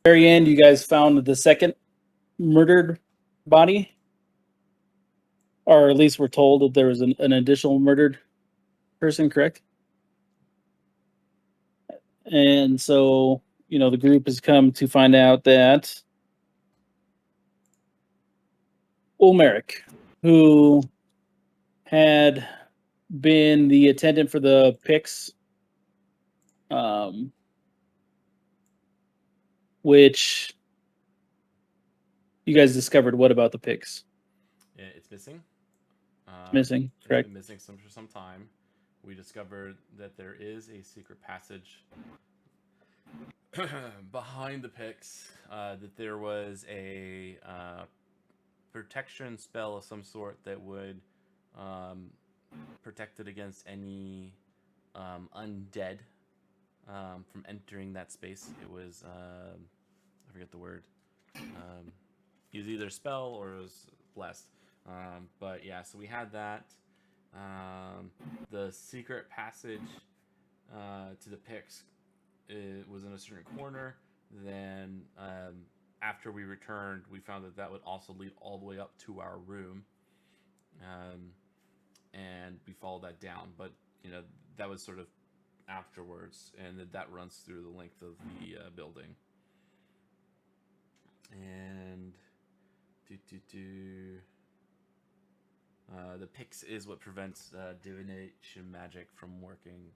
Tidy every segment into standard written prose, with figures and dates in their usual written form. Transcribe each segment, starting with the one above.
very end, you guys found the second murdered body, or at least we're told that there was an additional murdered person, correct? And so, the group has come to find out that Ulmerich, who had been the attendant for the Pix, which you guys discovered. What about the Pix? It's missing. Missing, correct? It's been missing for some time. We discovered that there is a secret passage behind the Pix. That there was a protection spell of some sort that would protect it against any undead from entering that space. It was I forget the word. It was either spell or it was blessed. But yeah, so we had that. The secret passage to the Pix was in a certain corner. Then after we returned, we found that would also lead all the way up to our room. And we followed that down. But, that was sort of afterwards. And that runs through the length of the building. And the Pix is what prevents divination magic from working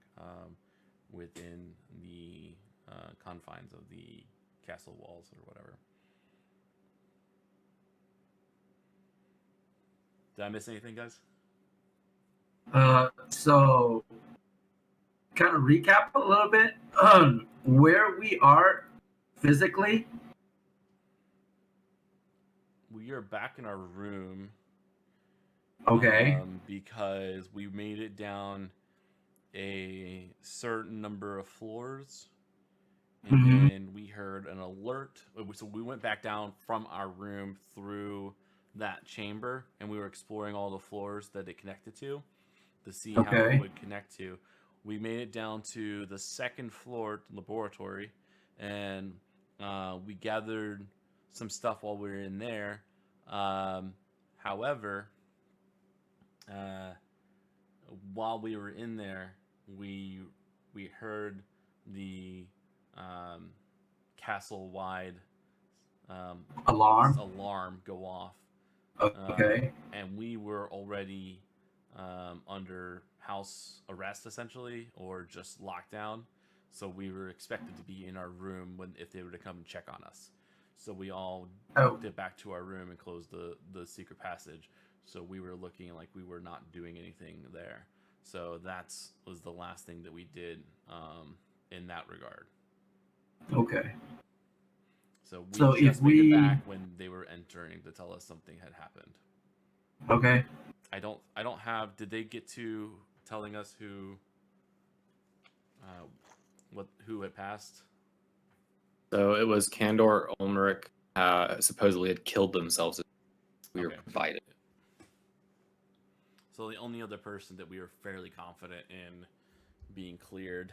within the confines of the castle walls or whatever. Did I miss anything, guys? So kind of recap a little bit where we are physically. We are back in our room. Okay. Because we made it down a certain number of floors, and then we heard an alert. So we went back down from our room through that chamber, and we were exploring all the floors that it connected to see how it would connect to. We made it down to the second floor laboratory, and we gathered some stuff while we were in there. However, while we were in there, we heard the castle-wide alarm go off. Okay. And we were already under house arrest, essentially, or just lockdown. So we were expected to be in our room if they were to come and check on us. So we all booked it back to our room and closed the secret passage. So we were looking like we were not doing anything there. So that was the last thing that we did in that regard. Okay. So we just made it back when they were entering to tell us something had happened. Okay. I don't have. Did they get to telling us who had passed? So it was Kandor Ulmerich supposedly had killed themselves. We were provided. So the only other person that we were fairly confident in being cleared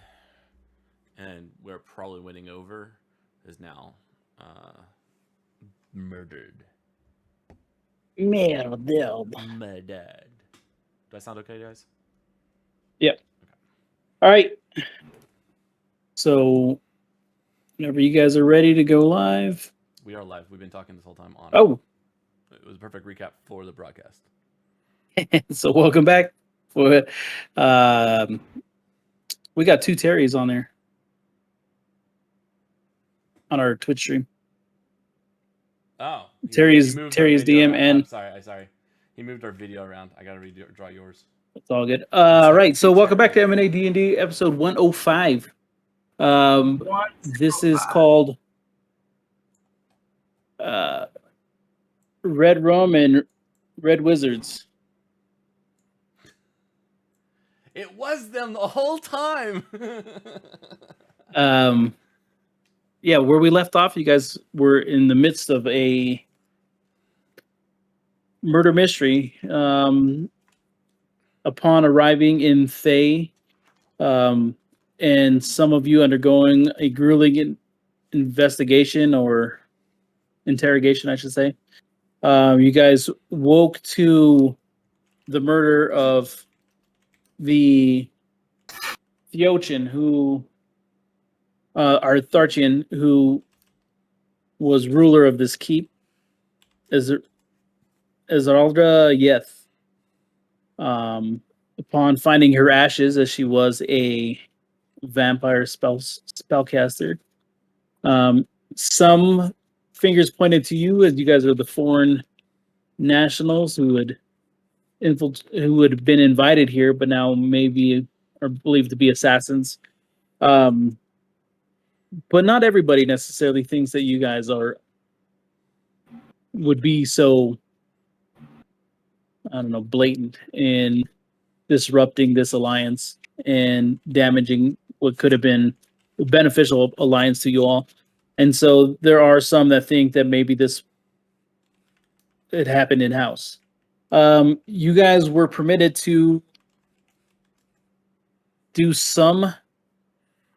and we're probably winning over is now murdered. Murdered. Do I sound okay, guys? Yep. Okay. All right. So, whenever you guys are ready to go live. We are live. We've been talking this whole time on. Oh. It was a perfect recap for the broadcast. So, welcome back. We got 2 Terrys on there. On our Twitch stream. Oh. Terry's DM and... I'm sorry. He moved our video around. I got to redraw yours. It's all good. Right. So welcome back to M&A&D&D episode 105. This is called Red Rum and Red Wizards. It was them the whole time. Yeah, where we left off, you guys were in the midst of a murder mystery. Upon arriving in Thay, and some of you undergoing a grueling investigation or interrogation, I should say. You guys woke to the murder of the Theochin, who Artharchian, who was ruler of this keep, Esmeralda Yeth. Upon finding her ashes, as she was a vampire spellcaster, some fingers pointed to you, as you guys are the foreign nationals who had been invited here, but now maybe are believed to be assassins. But not everybody necessarily thinks that you guys would be so, I don't know, blatant in disrupting this alliance and damaging what could have been a beneficial alliance to you all. And so there are some that think that maybe it happened in house. You guys were permitted to do some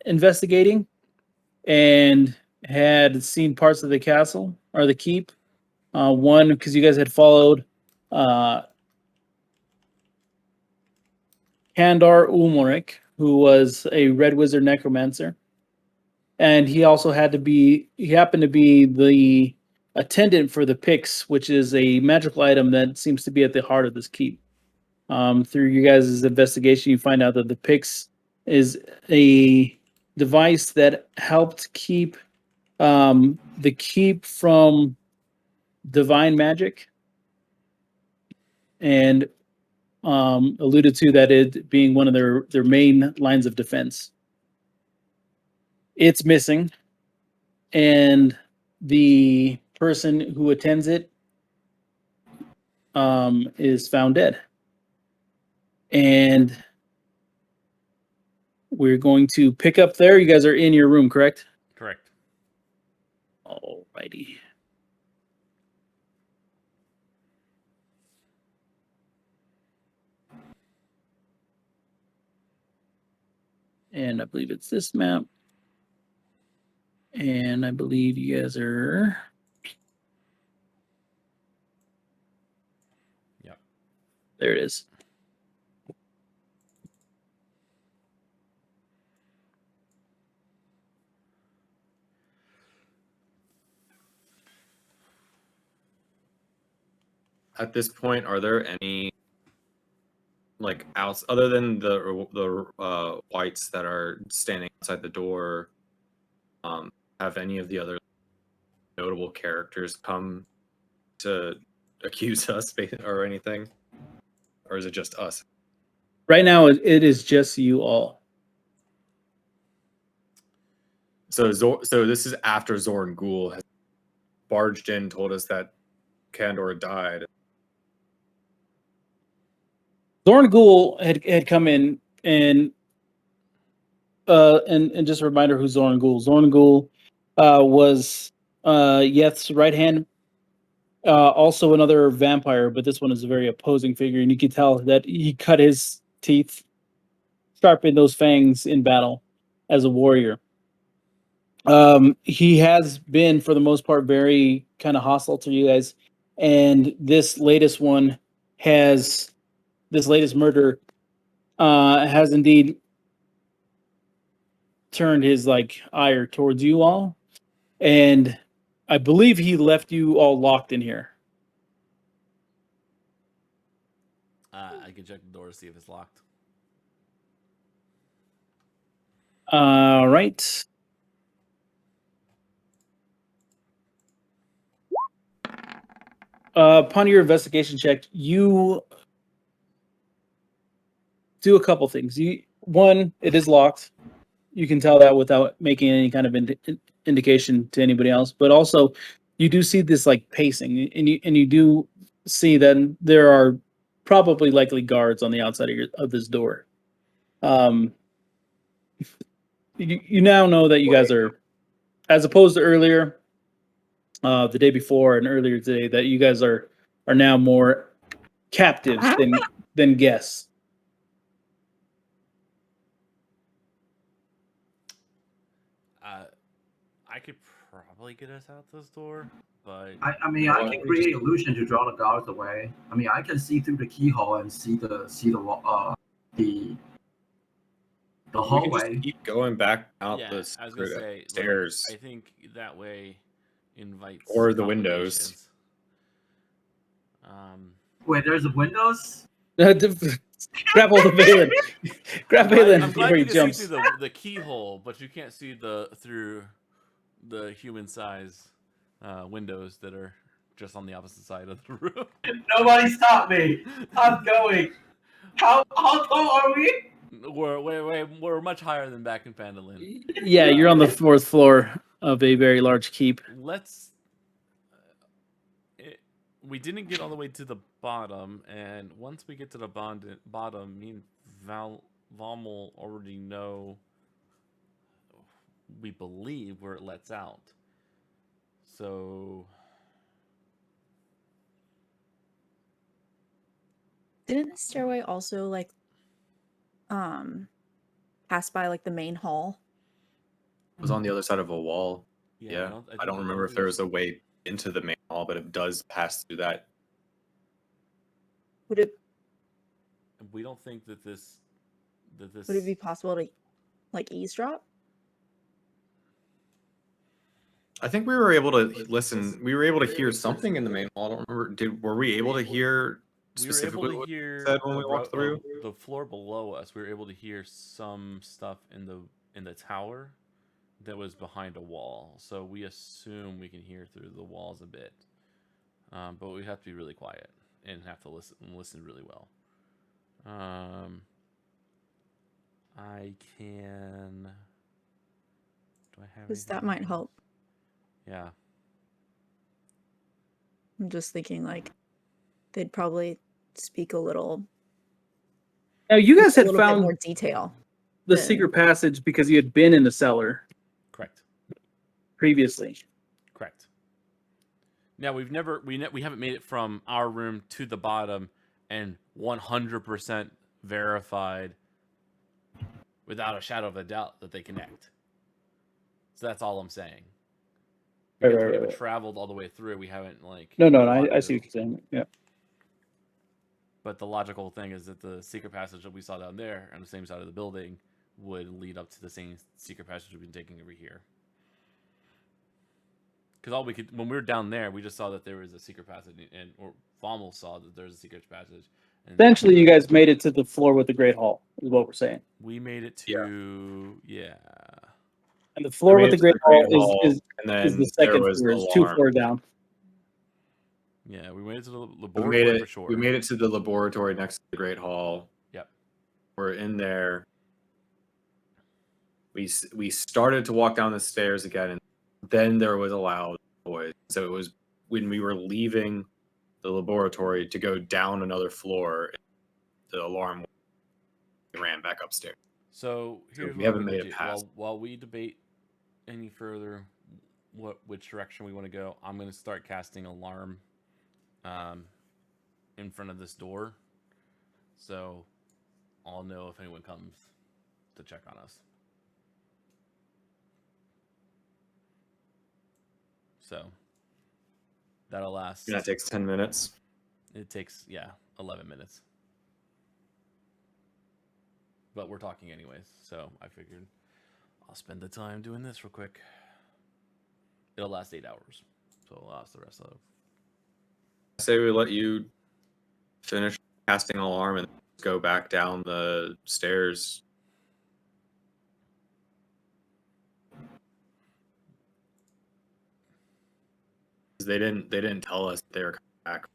investigating and had seen parts of the castle or the keep. One, because you guys had followed Kandar Ulmoric, who was a red wizard necromancer. And he also happened to be the attendant for the Pix, which is a magical item that seems to be at the heart of this keep. Through you guys' investigation, you find out that the Pix is a device that helped keep the keep from divine magic, and alluded to that it being one of their main lines of defense. It's missing, and the person who attends it is found dead. And we're going to pick up there. You guys are in your room, correct? Correct. Alrighty. And I believe it's this map. And I believe you guys are... Yep. There it is. At this point, are there any outs other than the whites that are standing outside the door? Have any of the other notable characters come to accuse us or anything, or is it just us? Right now, it is just you all. So this is after Zorn Ghoul has barged in, told us that Kandor died. Zorn Ghoul had come in and just a reminder who Zorn Ghoul. Zorn Ghoul was Yeth's right hand. Also another vampire, but this one is a very opposing figure, and you can tell that he cut his teeth, sharpened those fangs in battle as a warrior. He has been, for the most part, very kind of hostile to you guys, and this latest murder has indeed turned his ire towards you all, and I believe he left you all locked in here. I can check the door to see if it's locked. All right. Upon your investigation check, you do a couple things. One, it is locked. You can tell that without making any kind of indication to anybody else. But also, you do see this pacing, and you do see that there are probably likely guards on the outside of this door. You now know that you guys are, as opposed to earlier, the day before and earlier today, that you guys are now more captives than guests. I could probably get us out this door, but I mean, Why I don't can we create just- illusion to draw the guards away. I mean, I can see through the keyhole and see the the We can hallway. just keep going back out yeah, the I was gonna say, like, stairs. I think that way invites Or the windows. complications. Wait, there's windows. Grab hold of Valen. Grab Valen I'm before glad he you can jumps. see through the keyhole, but you can't see through the human size windows that are just on the opposite side of the room. Nobody stop me. I'm going. How tall are we? We're much higher than back in Phandalin. Yeah, you're on the 4th floor of a very large keep. We didn't get all the way to the bottom, and once we get to the bottom, me and Vommel already know, we believe, where it lets out. So Didn't the stairway also like pass by like the main hall? It was on the other side of a wall. Yeah, I don't think remember if there was a way into the main hall, but it does pass through that. Would it We don't think that this. would it be possible to like eavesdrop? I think we were able to listen. We were able to hear something in the main hall. I don't remember. Were we able to hear We were specifically able what to hear said when we walked through? the floor below us. We were able to hear some stuff in the tower that was behind a wall. So we assume we can hear through the walls a bit, but we have to be really quiet and have to listen really well. I can. Do I have? Because that anything might else? help. Yeah. I'm just thinking like they'd probably speak a little. Now, you guys a had little bit found more detail. the than- secret passage because you had been in the cellar Correct. previously. Correct. Now we haven't made it from our room to the bottom and 100% verified without a shadow of a doubt that they connect. So that's all I'm saying. Because we haven't traveled all the way through. We haven't like. No, I walked see it. what you're saying. Yeah. But the logical thing is that the secret passage that we saw down there on the same side of the building would lead up to the same secret passage we've been taking over here. Because all we could, when we were down there, we just saw that there was a secret passage, or Vommel saw that there was a secret passage. And Eventually, you guys made it to the floor with the Great Hall, is what we're saying. we made it to And the floor We with the made it to Great the Hall is and then the there second was floor. It's 2 alarm. floors down. Yeah, we made it to the We laboratory made it. for sure. We made it to the laboratory next to the Great Hall. Yep. We're in there. We started to walk down the stairs again, and then there was a loud noise. So it was when we were leaving the laboratory to go down another floor. The alarm ran back upstairs. So here's we what haven't I'm gonna made it do. past. While we debate any further which direction we want to go, I'm going to start casting alarm in front of this door, so I'll know if anyone comes to check on us. So that'll last. That takes 10 minutes. It takes 11 minutes. But we're talking anyways, so I figured I'll spend the time doing this real quick. It'll last 8 hours, so it'll last the rest of. I say we let you finish casting alarm and go back down the stairs. They didn't tell us they were coming back.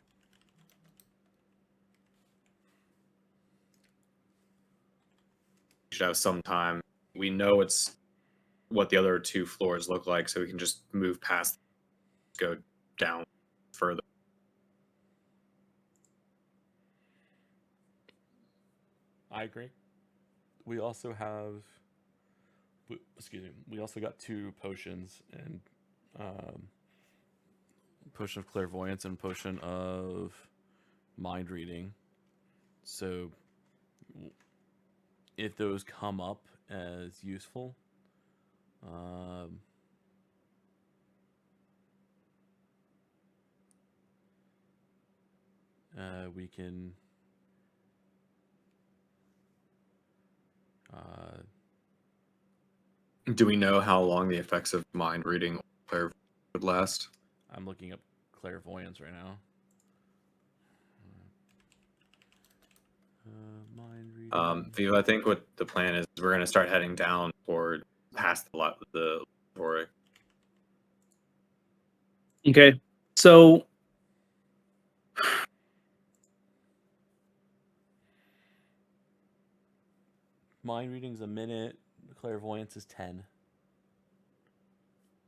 We should have some time. We know it's what the other 2 floors look like, so we can just move past, go down further. I agree. We also have, we also got 2 potions, and potion of clairvoyance and potion of mind reading. So if those come up as useful, we can Do we know how long the effects of mind reading or clairvoyance would last? I'm looking up clairvoyance right now. Mind reading. Viva, I think what the plan is we're going to start heading down toward past the laboratory. Okay. So Mind reading's a minute. Clairvoyance is 10.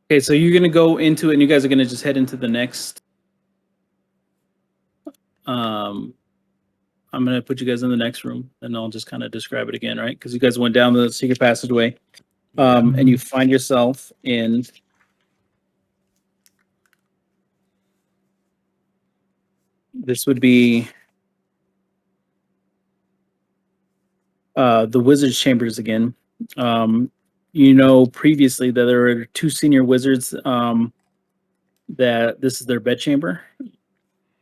okay, so you're gonna go into it, and you guys are gonna just head into the next. I'm gonna put you guys in the next room, and I'll just kind of describe it again, right? Because you guys went down the secret passageway, and you find yourself in. This would be the wizard's chambers again. You know previously that there were 2 senior wizards that this is their bedchamber,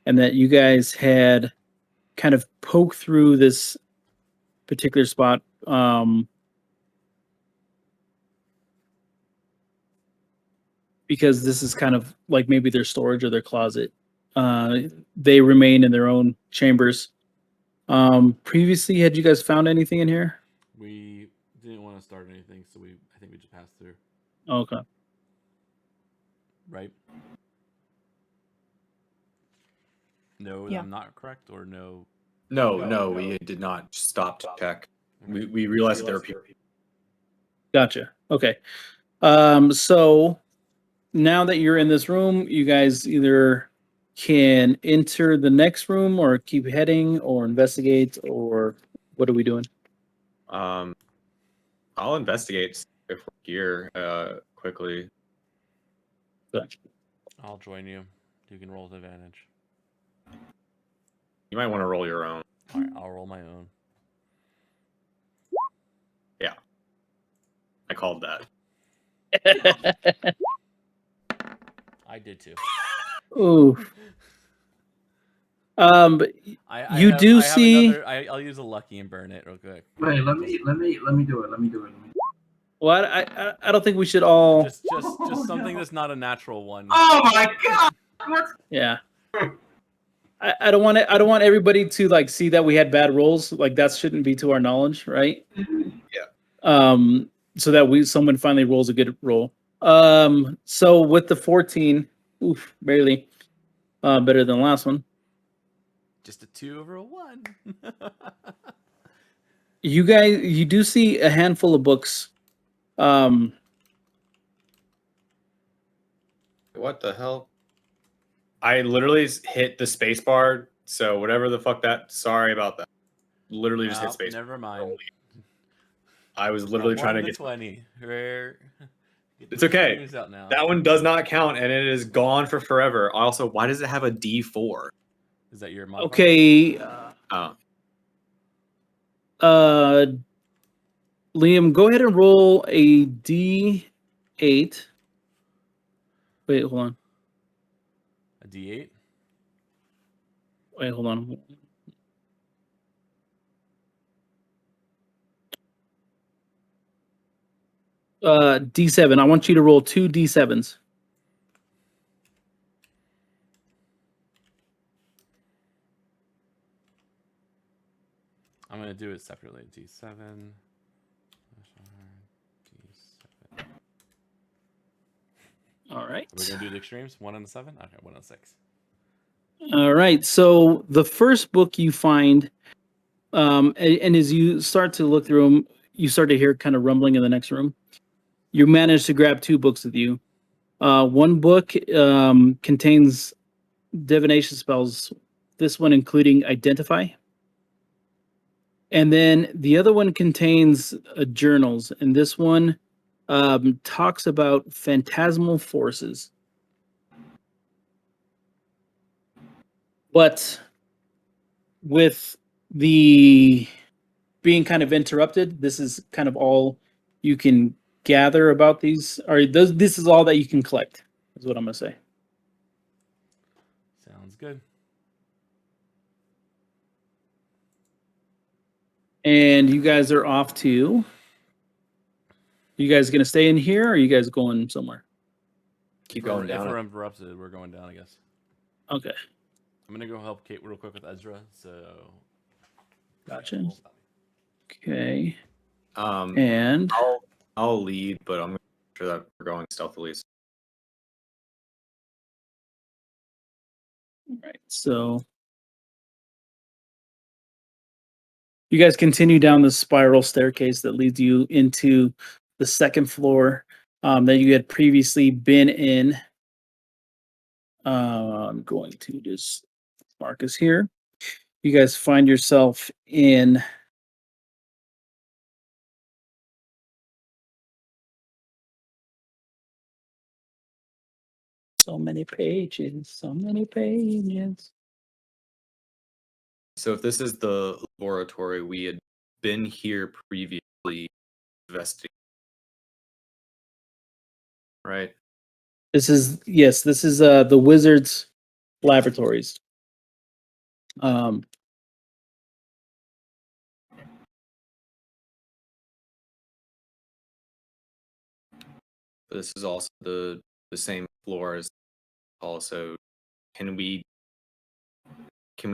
and that you guys had kind of poked through this particular spot because this is kind of like maybe their storage or their closet. They remain in their own chambers. Previously, had you guys found anything in here? We didn't want to start anything, so I think we just passed through. Okay. Right? No, Yeah. I'm not correct, or no? No, we did not stop to check. We realized that there were people. Gotcha. Okay. So now that you're in this room, you guys either can enter the next room or keep heading or investigate, or what are we doing? I'll investigate if we're here quickly. I'll join you. You can roll with advantage. You might want to roll your own. All right, I'll roll my own. Yeah, I called that. I did too. Ooh. But you do see. I'll use a lucky and burn it real quick. Wait, let me do it. Well, I don't think we should all. Just something that's not a natural one. Oh my god! What? Yeah. I don't want it. I don't want everybody to like see that we had bad rolls. Like that shouldn't be to our knowledge, right? Yeah. So that someone finally rolls a good roll. So with the 14, oof, barely. Better than the last one. Just a 2 over a 1. You do see a handful of books. What the hell? I literally hit the space bar, so whatever the fuck that. Sorry about that. Literally just hit space. Never mind. I was literally trying to get 20. Rare. It's okay. Out now. That one does not count, and it is gone for forever. Also, why does it have a D4? Is that your modifier? Okay. Liam, go ahead and roll a D8. Wait, hold on. A D8? Wait, hold on. D7. I want you to roll 2 D7s. I'm going to do it separately. D7. D7. All right. We're going to do the extremes. 1 and a 7? Okay, 1 and 6. All right. So the first book you find, and as you start to look through them, you start to hear kind of rumbling in the next room. You manage to grab 2 books with you. One book contains divination spells, this one including Identify. And then the other one contains journals, and this one talks about phantasmal forces. But with the being kind of interrupted, this is kind of all you can gather about these, or this is all that you can collect, is what I'm going to say. Sounds good. And you guys are off to. You guys gonna stay in here, or are you guys going somewhere? Keep If going down. we're interrupted, we're going down, I guess. Okay, I'm gonna go help Kate real quick with Ezra. So. gotcha. Yeah, Okay, Um, and I'll lead, but I'm sure that we're going stealthily. right. So you guys continue down the spiral staircase that leads you into the second floor that you had previously been in. I'm going to just mark us here. You guys find yourself in so many pages, so many pages. So if this is the laboratory, we had been here previously investigating, right? This is the wizard's laboratories. This is also the same floor as also. Can we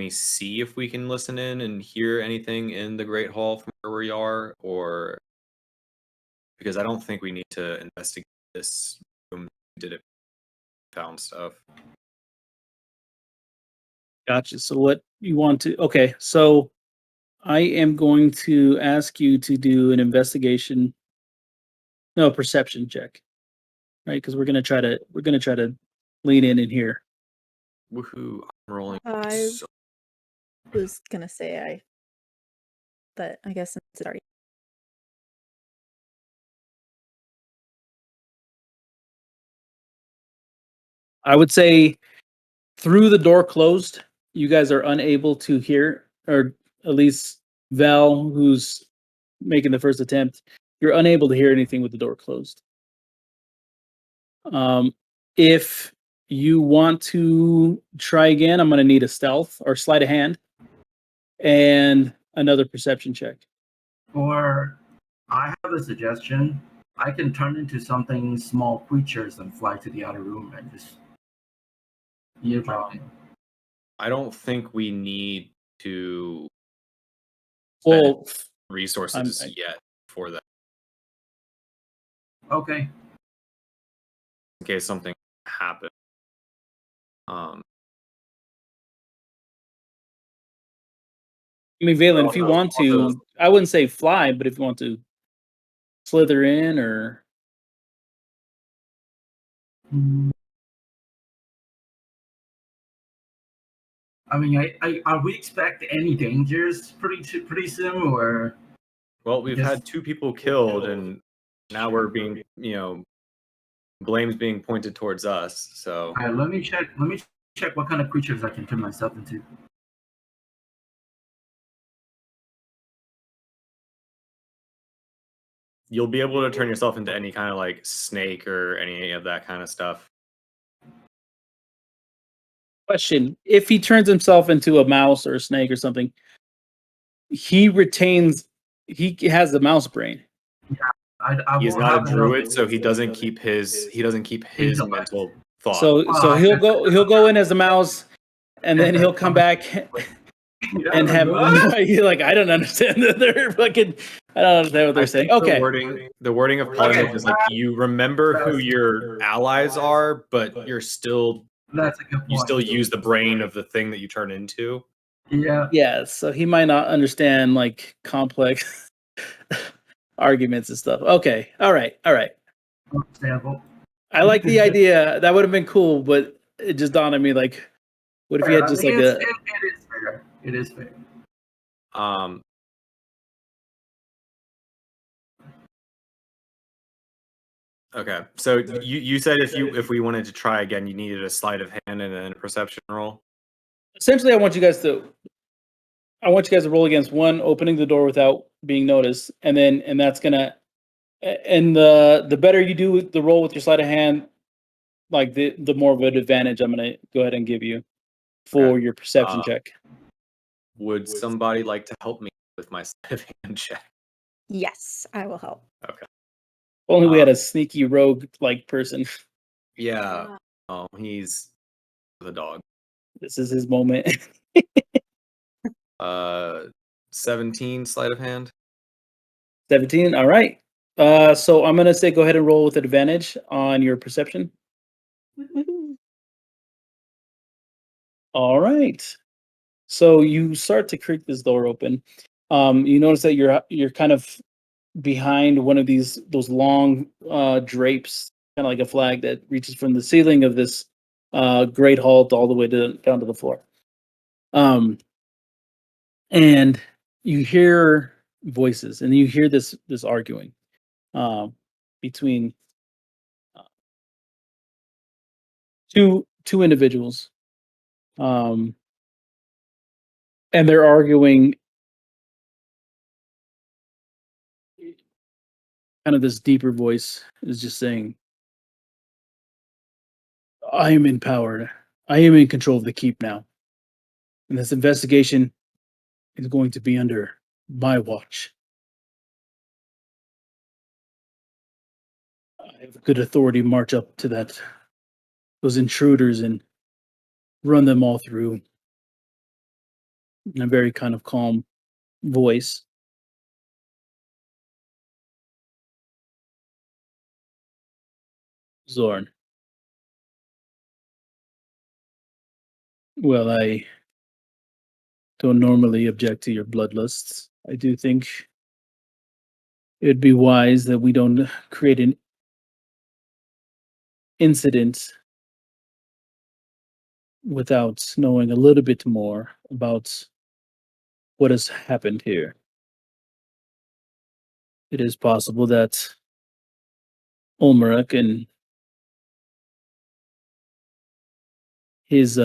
see if we can listen in and hear anything in the Great Hall from where we are, or because I don't think we need to investigate this room. Did it found stuff? Gotcha. So what you want to? Okay, so I am going to ask you to do an investigation, no, perception check, right? Because we're gonna try to lean in here. Woohoo! I'm rolling. I So was gonna say but I guess since it already. I would say through the door closed, you guys are unable to hear, or at least Val, who's making the first attempt, you're unable to hear anything with the door closed. If you want to try again, I'm going to need a stealth or sleight of hand and another perception check. Or I have a suggestion. I can turn into something small creatures and fly to the other room and just I don't think we need to Well, resources yet for that. Okay. In case something happens. I mean, Valen, if you want to, I wouldn't say fly, but if you want to slither in or. I mean, are we expect any dangers pretty soon, or? Well, we've had 2 people killed, and now we're being, blame's being pointed towards us. So All right, let me check what kind of creatures I can turn myself into. you'll be able to turn yourself into any kind of like snake or any of that kind of stuff. Question: if he turns himself into a mouse or a snake or something, he has the mouse brain. I He's won't not have a druid, enough- so he doesn't keep his mental thought. So he'll go in as a mouse, and then he'll come back and have you're like, I don't understand that they're fucking. I don't understand what they're saying. think Okay, the wording of polymorph is like you remember who your allies are, but you're still That's a good point. you still use the brain of the thing that you turn into. Yeah. yeah. So he might not understand like complex arguments and stuff. Okay, all right. Understandable. I like the idea. That would have been cool, but it just dawned on me like, what if he had just like a? It is fair. It is fair. Okay, so you said if we wanted to try again, you needed a sleight of hand and then a perception roll. Essentially, I want you guys to roll against one, opening the door without being noticed, and that's gonna, and the better you do the roll with your sleight of hand, like the more of an advantage I'm gonna go ahead and give you for your perception check. Would somebody like to help me with my sleight of hand check. Yes, I will help. Only we had a sneaky rogue like person. Yeah. Oh, he's the dog. This is his moment. 17 sleight of hand. 17. All right. So I'm gonna say go ahead and roll with advantage on your perception. Woohoo. All right. So you start to creak this door open. You notice that you're kind of behind one of those long drapes, kind of like a flag that reaches from the ceiling of this great hall all the way down to the floor. And you hear voices, and you hear this arguing between two individuals, and they're arguing. Kind of this deeper voice is just saying, "I am in power. I am in control of the keep now, and this investigation is going to be under my watch. I have good authority to march up to those intruders and run them all through," in a very kind of calm voice. Zorn. Well, I don't normally object to your bloodlusts. I do think it'd be wise that we don't create an incident without knowing a little bit more about what has happened here. It is possible that Ulmerich and his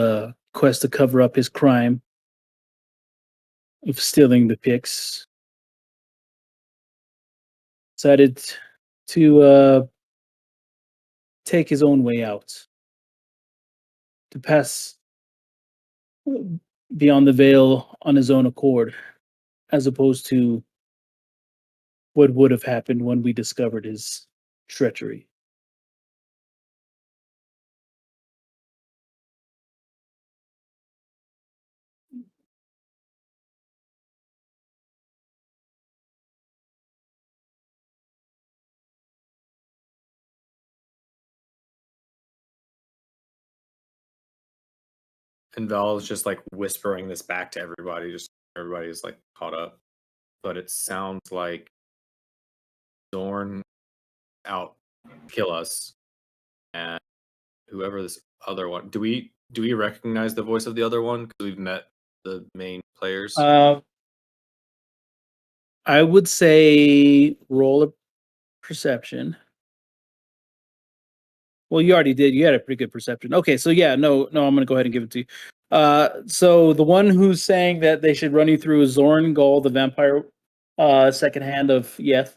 quest to cover up his crime of stealing the picks decided to take his own way out, to pass beyond the veil on his own accord, as opposed to what would have happened when we discovered his treachery. And Val is just like whispering this back to everybody, just everybody's like caught up. But it sounds like Zorn out kill us, and whoever this other one. Do we recognize the voice of the other one? Because we've met the main players. I would say roll a perception. Well, you already did. You had a pretty good perception. Okay, so yeah, no, I'm gonna go ahead and give it to you. So the one who's saying that they should run you through is Zorn Gol, the vampire, second hand of Yeth,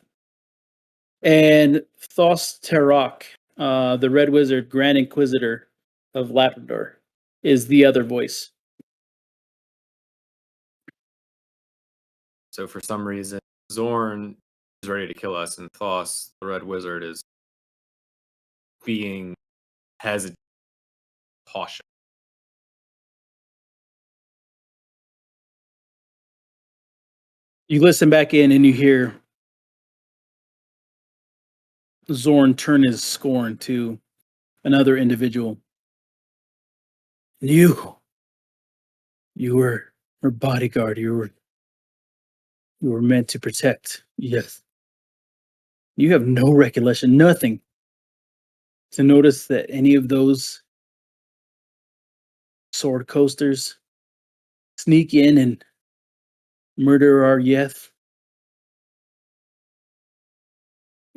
and Thos Terok, the Red Wizard, Grand Inquisitor of Labrador, is the other voice. So for some reason, Zorn is ready to kill us, and Thos, the Red Wizard, is being hesitant, cautious. You listen back in and you hear Zorn turn his scorn to another individual. You were her bodyguard. You were meant to protect. Yes. You have no recollection, nothing to notice that any of those sword coasters sneak in and murder our Yeth.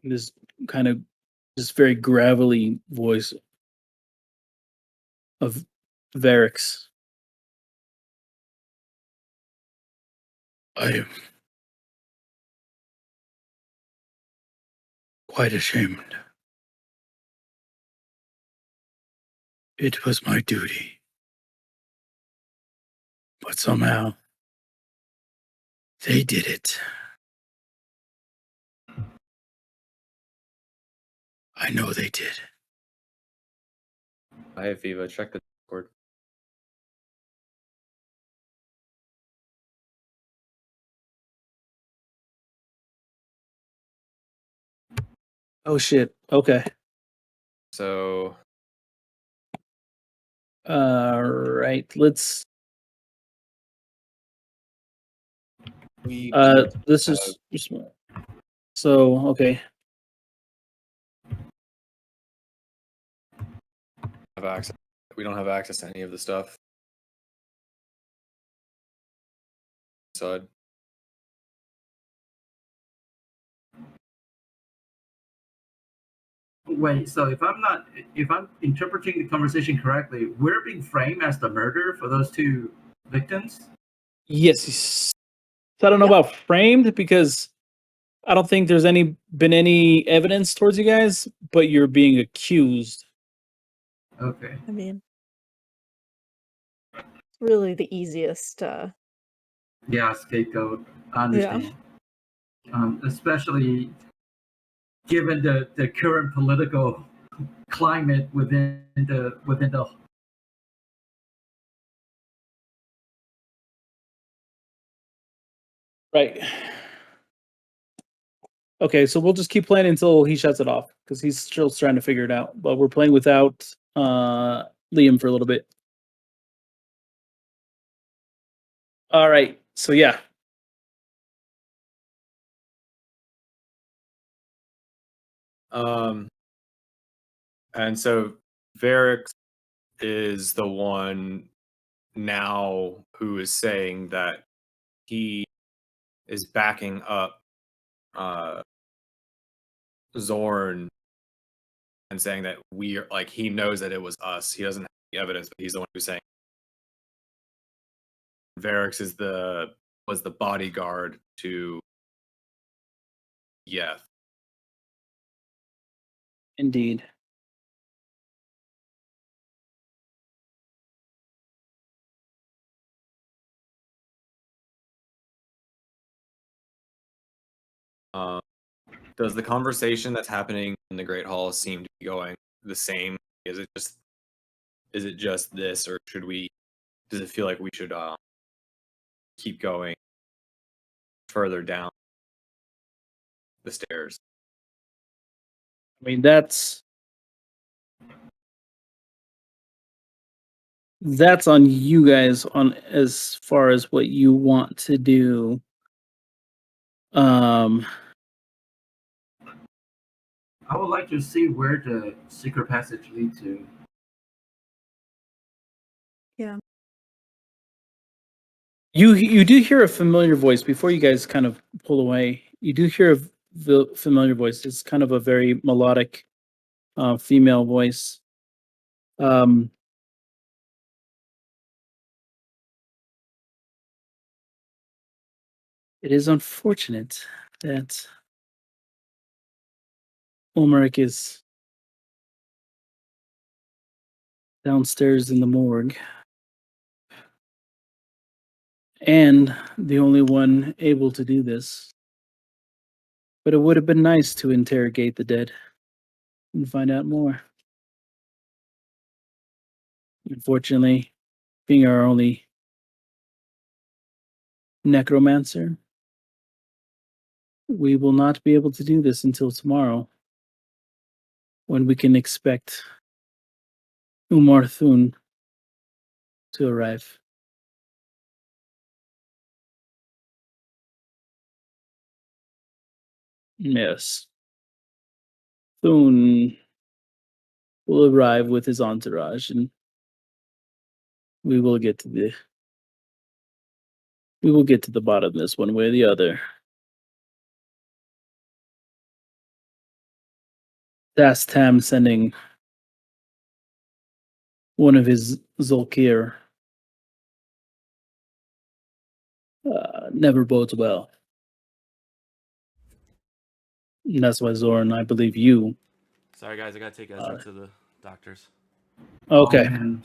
This kind of just very gravelly voice of Varix. I am quite ashamed. It was my duty. But somehow, They did it. I know they did. Hi, Viva. Check the Discord. Oh shit. Okay. So Right. Let's. we This have, is so okay. have access. We don't have access to any of the stuff. So Wait, so if I'm interpreting the conversation correctly, we're being framed as the murderer for those two victims? Yes. So I don't know Yep. about framed because I don't think there's been any evidence towards you guys, but you're being accused. Okay. I mean, it's really the easiest. Yeah, scapegoat. I Yeah. understand. Especially given the current political climate within the. Right. Okay, so we'll just keep playing until he shuts it off because he's still trying to figure it out. But we're playing without Liam for a little bit. All right. So yeah. And so Varix is the one now who is saying that he is backing up Zorn and saying that we are like he knows that it was us. He doesn't have the evidence, but he's the one who's saying Varix was the bodyguard to Yeth. Indeed. Does the conversation that's happening in the Great Hall seem to be going the same? Is it just this, or does it feel like we should keep going further down the stairs? I mean that's on you guys on as far as what you want to do. I would like to see where the secret passage leads to. Yeah. You do hear a familiar voice before you guys kind of pull away. You do hear the familiar voice. It's kind of a very melodic female voice. It is unfortunate that Ulmerich is downstairs in the morgue and the only one able to do this. But it would have been nice to interrogate the dead and find out more. Unfortunately, being our only necromancer, we will not be able to do this until tomorrow, when we can expect Umar Thun to arrive. Yes. Thun will arrive with his entourage, and we will get to the bottom of this one way or the other. That's Tam sending one of his Zolkir never bodes well. And that's why Zoran, I believe you. Sorry, guys, I gotta take Ezra to the doctor's. Okay. Oh, man.